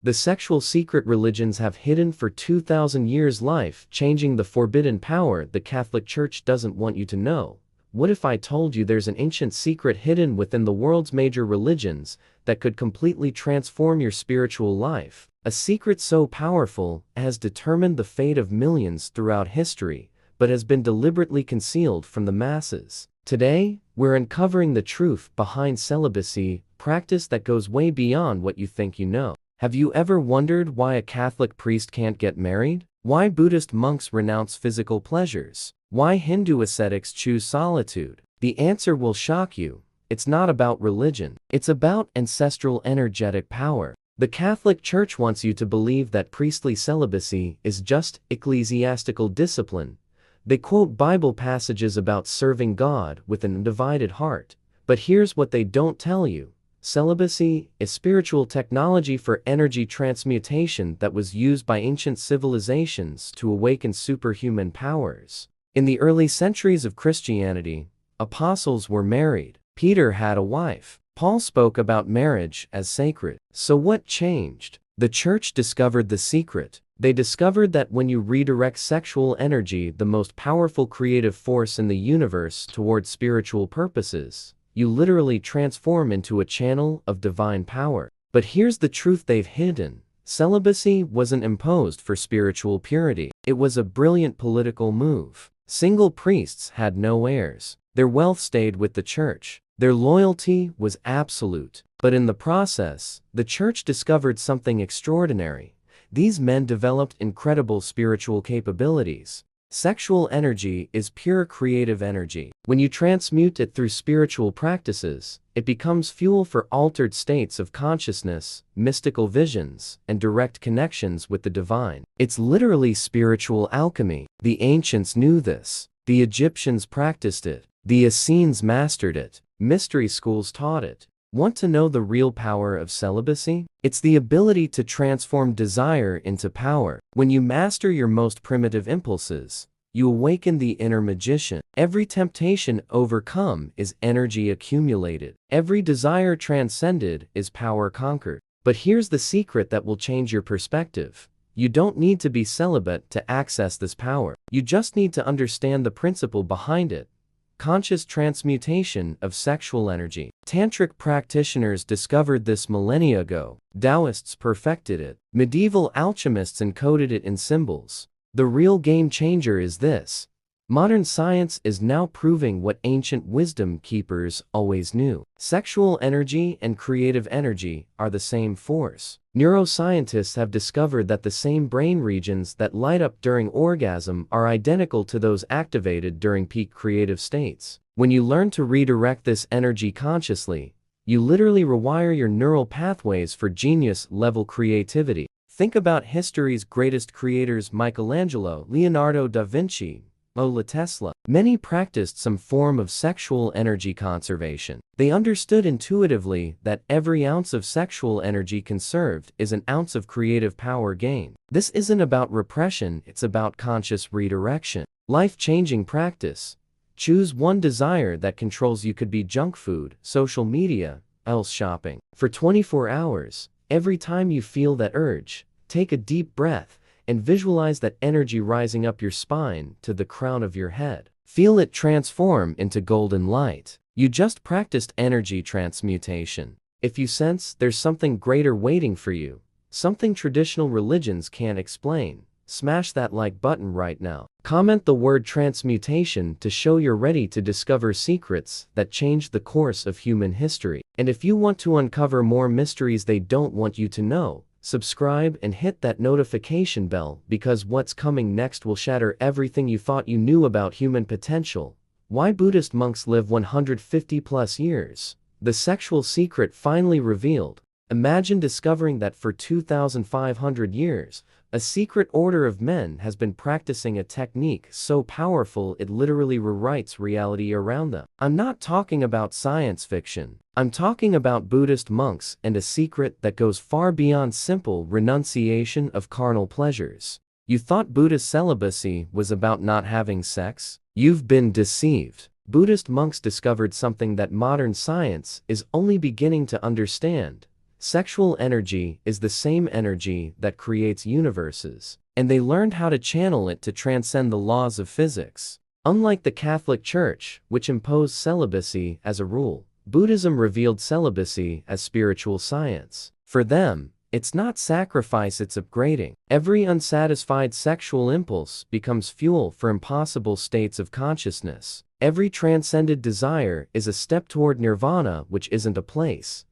The sexual secret religions have hidden for 2,000 years, life-changing the forbidden power the Catholic Church doesn't want you to know. What if I told you there's an ancient secret hidden within the world's major religions that could completely transform your spiritual life? A secret so powerful it has determined the fate of millions throughout history, but has been deliberately concealed from the masses. Today, we're uncovering the truth behind celibacy, practice that goes way beyond what you think you know. Have you ever wondered why a Catholic priest can't get married? Why Buddhist monks renounce physical pleasures? Why Hindu ascetics choose solitude? The answer will shock you. It's not about religion. It's about ancestral energetic power. The Catholic Church wants you to believe that priestly celibacy is just ecclesiastical discipline. They quote Bible passages about serving God with an undivided heart. But here's what they don't tell you. Celibacy is spiritual technology for energy transmutation that was used by ancient civilizations to awaken superhuman powers. In the early centuries of Christianity, apostles were married. Peter had a wife. Paul spoke about marriage as sacred. So what changed? The church discovered the secret. They discovered that when you redirect sexual energy, the most powerful creative force in the universe, toward spiritual purposes, you literally transform into a channel of divine power. But here's the truth they've hidden. Celibacy wasn't imposed for spiritual purity. It was a brilliant political move. Single priests had no heirs. Their wealth stayed with the church. Their loyalty was absolute. But in the process, the church discovered something extraordinary. These men developed incredible spiritual capabilities. Sexual energy is pure creative energy. When you transmute it through spiritual practices, it becomes fuel for altered states of consciousness, mystical visions, and direct connections with the divine. It's literally spiritual alchemy. The ancients knew this. The Egyptians practiced it. The Essenes mastered it. Mystery schools taught it. Want to know the real power of celibacy? It's the ability to transform desire into power. When you master your most primitive impulses, you awaken the inner magician. Every temptation overcome is energy accumulated. Every desire transcended is power conquered. But here's the secret that will change your perspective. You don't need to be celibate to access this power. You just need to understand the principle behind it. Conscious transmutation of sexual energy. Tantric practitioners discovered this millennia ago. Taoists perfected it. Medieval alchemists encoded it in symbols. The real game changer is this. Modern science is now proving what ancient wisdom keepers always knew. Sexual energy and creative energy are the same force. Neuroscientists have discovered that the same brain regions that light up during orgasm are identical to those activated during peak creative states. When you learn to redirect this energy consciously, you literally rewire your neural pathways for genius-level creativity. Think about history's greatest creators: Michelangelo, Leonardo da Vinci, Nikola Tesla. Many practiced some form of sexual energy conservation. They understood intuitively that every ounce of sexual energy conserved is an ounce of creative power gained. This isn't about repression, it's about conscious redirection. Life-changing practice. Choose one desire that controls you. Could be junk food, social media, else shopping. For 24 hours, every time you feel that urge, take a deep breath and visualize that energy rising up your spine to the crown of your head. Feel it transform into golden light. You just practiced energy transmutation. If you sense there's something greater waiting for you, something traditional religions can't explain, smash that like button right now. Comment the word transmutation to show you're ready to discover secrets that changed the course of human history. And if you want to uncover more mysteries they don't want you to know, subscribe and hit that notification bell, because what's coming next will shatter everything you thought you knew about human potential. Why Buddhist monks live 150 plus years. The sexual secret finally revealed. Imagine discovering that for 2,500 years, a secret order of men has been practicing a technique so powerful it literally rewrites reality around them. I'm not talking about science fiction. I'm talking about Buddhist monks and a secret that goes far beyond simple renunciation of carnal pleasures. You thought Buddhist celibacy was about not having sex? You've been deceived. Buddhist monks discovered something that modern science is only beginning to understand. Sexual energy is the same energy that creates universes, and they learned how to channel it to transcend the laws of physics. Unlike the Catholic Church, which imposed celibacy as a rule, Buddhism revealed celibacy as spiritual science. For them, it's not sacrifice, it's upgrading. Every unsatisfied sexual impulse becomes fuel for impossible states of consciousness. Every transcended desire is a step toward nirvana, which isn't a place,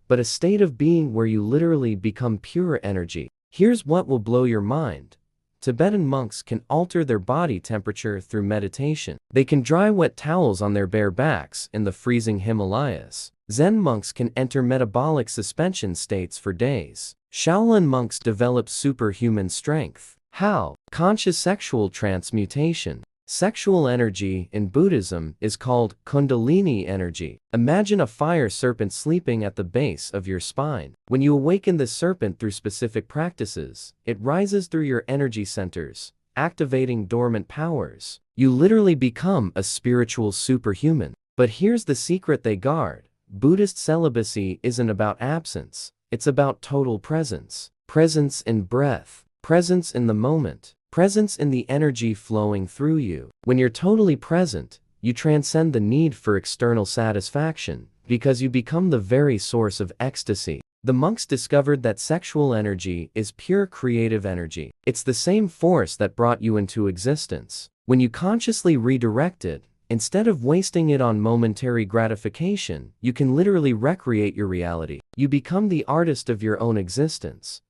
but a state of being where you literally become pure energy. Here's what will blow your mind. Tibetan monks can alter their body temperature through meditation. They can dry wet towels on their bare backs in the freezing Himalayas. Zen monks can enter metabolic suspension states for days. Shaolin monks develop superhuman strength. How? Conscious sexual transmutation. Sexual energy in Buddhism is called Kundalini energy. Imagine a fire serpent sleeping at the base of your spine. When you awaken the serpent through specific practices, it rises through your energy centers, activating dormant powers. You literally become a spiritual superhuman. But here's the secret they guard. Buddhist celibacy isn't about absence, it's about total presence. Presence in breath, presence in the moment, presence in the energy flowing through you. When you're totally present, you transcend the need for external satisfaction, because you become the very source of ecstasy. The monks discovered that sexual energy is pure creative energy. It's the same force that brought you into existence. When you consciously redirect it, instead of wasting it on momentary gratification, you can literally recreate your reality. You become the artist of your own existence.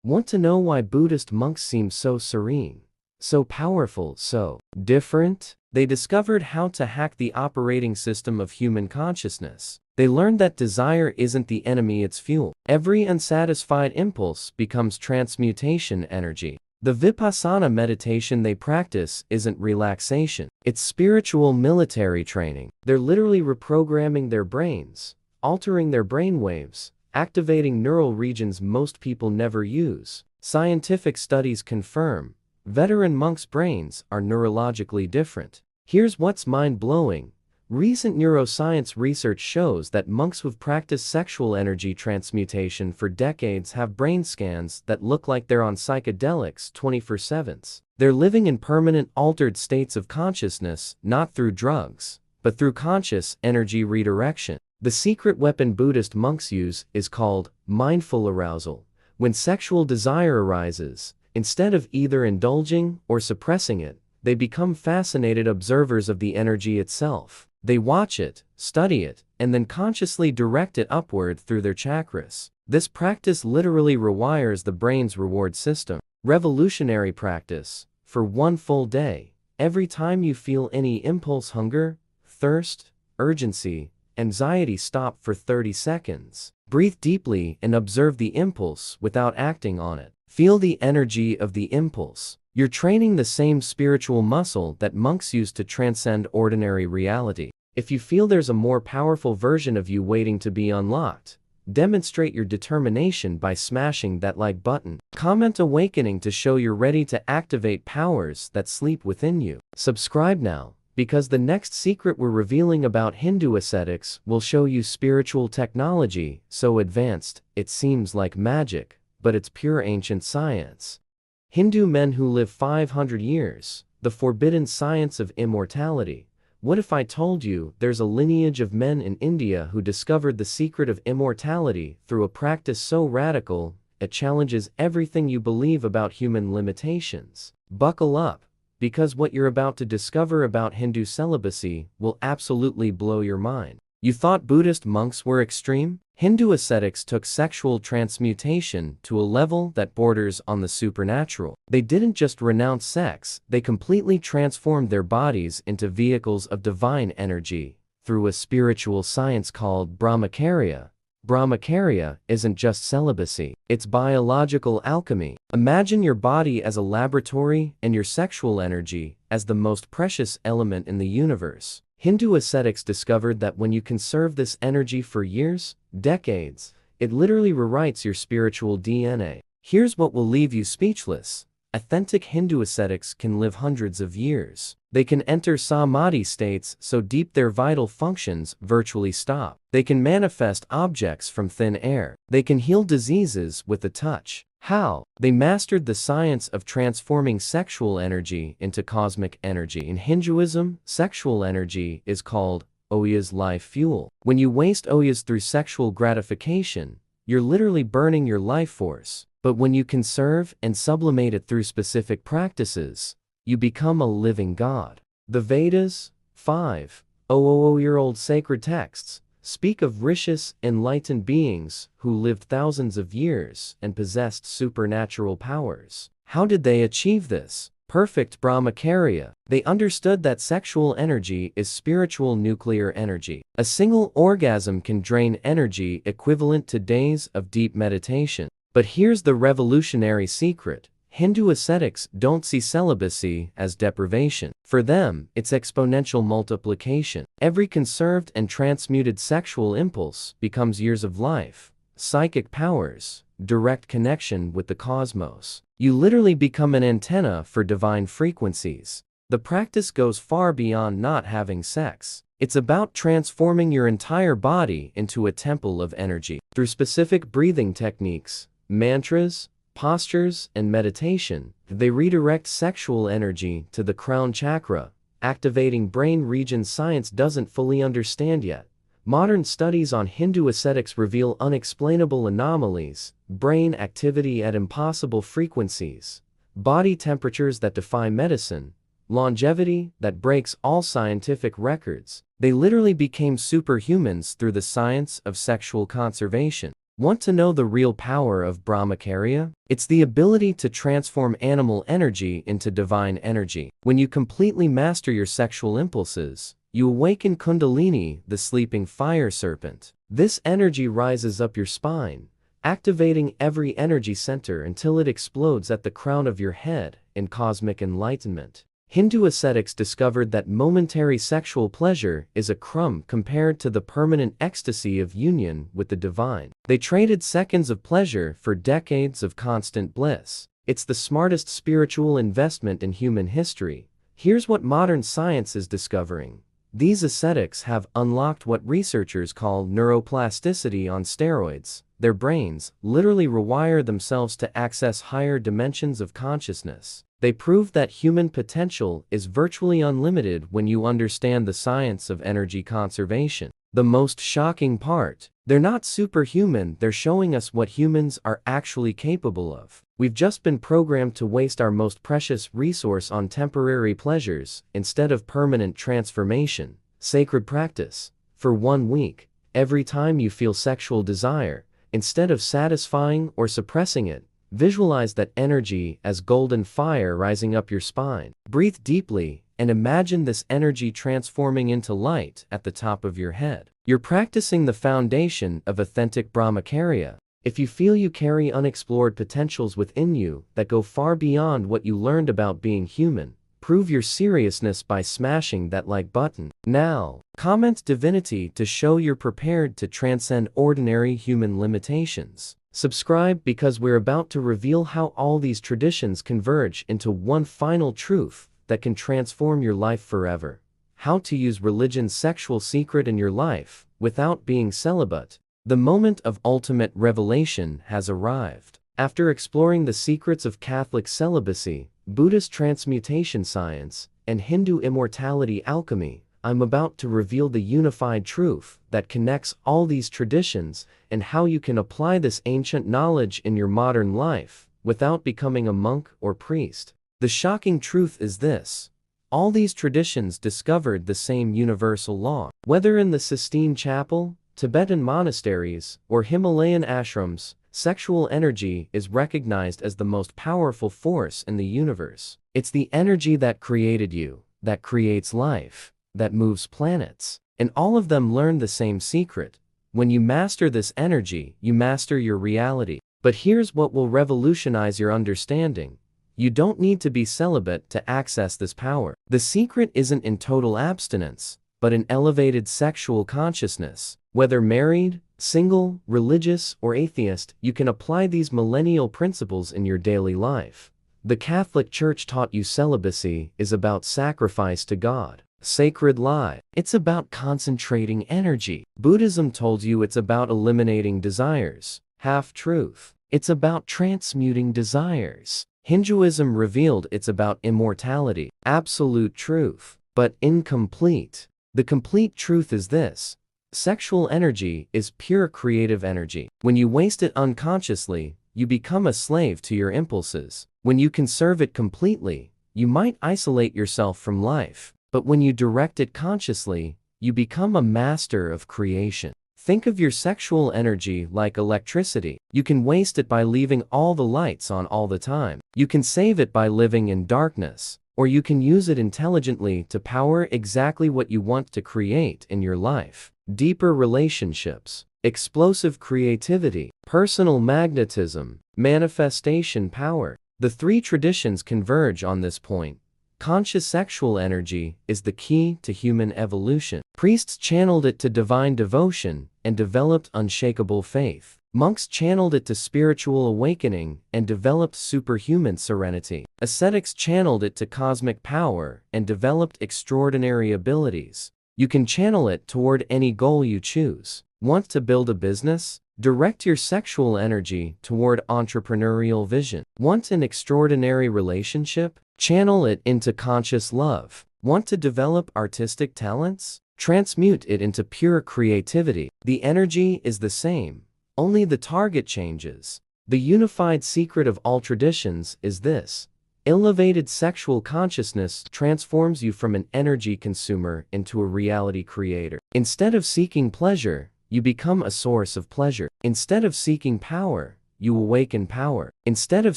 Want to know why Buddhist monks seem so serene, so powerful, so different? They discovered how to hack the operating system of human consciousness. They learned that desire isn't the enemy, it's fuel. Every unsatisfied impulse becomes transmutation energy. The vipassana meditation they practice isn't relaxation, it's spiritual military training. They're literally reprogramming their brains, altering their brainwaves, activating neural regions most people never use. Scientific studies confirm veteran monks' brains are neurologically different. Here's what's mind-blowing. Recent neuroscience research shows that monks who've practiced sexual energy transmutation for decades have brain scans that look like they're on psychedelics 24/7. They're living in permanent altered states of consciousness, not through drugs, but through conscious energy redirection. The secret weapon Buddhist monks use is called mindful arousal. When sexual desire arises, instead of either indulging or suppressing it, they become fascinated observers of the energy itself. They watch it, study it, and then consciously direct it upward through their chakras. This practice literally rewires the brain's reward system. Revolutionary practice. For one full day, every time you feel any impulse, hunger, thirst, urgency, anxiety, stop for 30 seconds. Breathe deeply and observe the impulse without acting on it. Feel the energy of the impulse. You're training the same spiritual muscle that monks use to transcend ordinary reality. If you feel there's a more powerful version of you waiting to be unlocked, demonstrate your determination by smashing that like button. Comment awakening to show you're ready to activate powers that sleep within you. Subscribe now, because the next secret we're revealing about Hindu ascetics will show you spiritual technology so advanced it seems like magic, but it's pure ancient science. Hindu men who live 500 years, the forbidden science of immortality. What if I told you there's a lineage of men in India who discovered the secret of immortality through a practice so radical, it challenges everything you believe about human limitations? Buckle up, because what you're about to discover about Hindu celibacy will absolutely blow your mind. You thought Buddhist monks were extreme? Hindu ascetics took sexual transmutation to a level that borders on the supernatural. They didn't just renounce sex, they completely transformed their bodies into vehicles of divine energy through a spiritual science called Brahmacharya. Brahmacharya isn't just celibacy, it's biological alchemy. Imagine your body as a laboratory and your sexual energy as the most precious element in the universe. Hindu ascetics discovered that when you conserve this energy for years, decades, it literally rewrites your spiritual DNA. Here's what will leave you speechless. Authentic Hindu ascetics can live hundreds of years. They can enter samadhi states so deep their vital functions virtually stop. They can manifest objects from thin air. They can heal diseases with a touch. How? They mastered the science of transforming sexual energy into cosmic energy. In Hinduism, sexual energy is called Oya's life fuel. When you waste Oyas through sexual gratification, you're literally burning your life force. But when you conserve and sublimate it through specific practices, you become a living god. The Vedas, 5,000-year-old sacred texts, speak of rishis, enlightened beings who lived thousands of years and possessed supernatural powers. How did they achieve this? Perfect brahmacharya. They understood that sexual energy is spiritual nuclear energy. A single orgasm can drain energy equivalent to days of deep meditation. But here's the revolutionary secret. Hindu ascetics don't see celibacy as deprivation. For them, it's exponential multiplication. Every conserved and transmuted sexual impulse becomes years of life, psychic powers, direct connection with the cosmos. You literally become an antenna for divine frequencies. The practice goes far beyond not having sex. It's about transforming your entire body into a temple of energy. Through specific breathing techniques, mantras, postures, and meditation, they redirect sexual energy to the crown chakra, activating brain regions science doesn't fully understand yet. Modern studies on Hindu ascetics reveal unexplainable anomalies, brain activity at impossible frequencies, body temperatures that defy medicine, longevity that breaks all scientific records. They literally became superhumans through the science of sexual conservation. Want to know the real power of brahmacharya? It's the ability to transform animal energy into divine energy. When you completely master your sexual impulses, you awaken Kundalini, the sleeping fire serpent. This energy rises up your spine, activating every energy center until it explodes at the crown of your head in cosmic enlightenment. Hindu ascetics discovered that momentary sexual pleasure is a crumb compared to the permanent ecstasy of union with the divine. They traded seconds of pleasure for decades of constant bliss. It's the smartest spiritual investment in human history. Here's what modern science is discovering. These ascetics have unlocked what researchers call neuroplasticity on steroids. Their brains literally rewire themselves to access higher dimensions of consciousness. They prove that human potential is virtually unlimited when you understand the science of energy conservation. The most shocking part, they're not superhuman, they're showing us what humans are actually capable of. We've just been programmed to waste our most precious resource on temporary pleasures instead of permanent transformation. Sacred practice. For 1 week, every time you feel sexual desire, instead of satisfying or suppressing it, visualize that energy as golden fire rising up your spine. Breathe deeply and imagine this energy transforming into light at the top of your head. You're practicing the foundation of authentic brahmacharya. If you feel you carry unexplored potentials within you that go far beyond what you learned about being human, prove your seriousness by smashing that like button. Now, comment divinity to show you're prepared to transcend ordinary human limitations. Subscribe because we're about to reveal how all these traditions converge into one final truth that can transform your life forever. How to use religion's sexual secret in your life without being celibate. The moment of ultimate revelation has arrived. After exploring the secrets of Catholic celibacy, Buddhist transmutation science, and Hindu immortality alchemy, I'm about to reveal the unified truth that connects all these traditions and how you can apply this ancient knowledge in your modern life without becoming a monk or priest. The shocking truth is this. All these traditions discovered the same universal law. Whether in the Sistine Chapel, Tibetan monasteries, or Himalayan ashrams, sexual energy is recognized as the most powerful force in the universe. It's the energy that created you, that creates life, that moves planets. And all of them learn the same secret. When you master this energy, you master your reality. But here's what will revolutionize your understanding. You don't need to be celibate to access this power. The secret isn't in total abstinence, but in elevated sexual consciousness. Whether married, single, religious, or atheist, you can apply these millennial principles in your daily life. The Catholic Church taught you celibacy is about sacrifice to God. Sacred lie. It's about concentrating energy. Buddhism told you it's about eliminating desires. Half-truth. It's about transmuting desires. Hinduism revealed it's about immortality. Absolute truth. But incomplete. The complete truth is this. Sexual energy is pure creative energy. When you waste it unconsciously, you become a slave to your impulses. When you conserve it completely, you might isolate yourself from life. But when you direct it consciously, you become a master of creation. Think of your sexual energy like electricity. You can waste it by leaving all the lights on all the time. You can save it by living in darkness. Or you can use it intelligently to power exactly what you want to create in your life. Deeper relationships, explosive creativity, personal magnetism, manifestation power. The three traditions converge on this point. Conscious sexual energy is the key to human evolution. Priests channeled it to divine devotion and developed unshakable faith. Monks channeled it to spiritual awakening and developed superhuman serenity. Ascetics channeled it to cosmic power and developed extraordinary abilities. You can channel it toward any goal you choose. Want to build a business? Direct your sexual energy toward entrepreneurial vision. Want an extraordinary relationship? Channel it into conscious love. Want to develop artistic talents? Transmute it into pure creativity. The energy is the same, only the target changes. The unified secret of all traditions is this. Elevated sexual consciousness transforms you from an energy consumer into a reality creator. Instead of seeking pleasure, you become a source of pleasure. Instead of seeking power, you awaken power. Instead of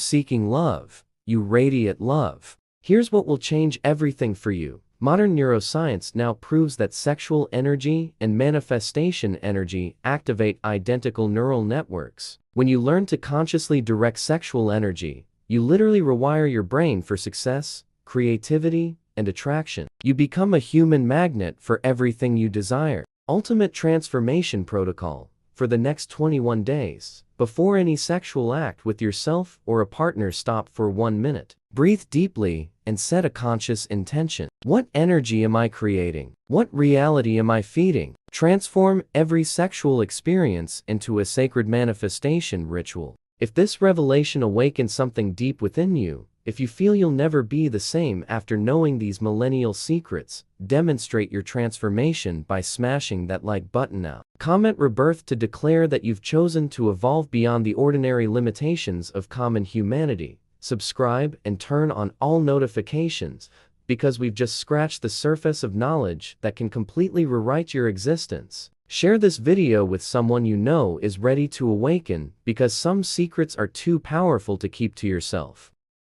seeking love, you radiate love. Here's what will change everything for you. Modern neuroscience now proves that sexual energy and manifestation energy activate identical neural networks. When you learn to consciously direct sexual energy, you literally rewire your brain for success, creativity, and attraction. You become a human magnet for everything you desire. Ultimate transformation protocol. For the next 21 days, before any sexual act with yourself or a partner, stop for 1 minute. Breathe deeply and set a conscious intention. What energy am I creating? What reality am I feeding? Transform every sexual experience into a sacred manifestation ritual. If this revelation awakens something deep within you, if you feel you'll never be the same after knowing these millennial secrets, demonstrate your transformation by smashing that like button now. Comment rebirth to declare that you've chosen to evolve beyond the ordinary limitations of common humanity. Subscribe and turn on all notifications, because we've just scratched the surface of knowledge that can completely rewrite your existence. Share this video with someone you know is ready to awaken, because some secrets are too powerful to keep to yourself.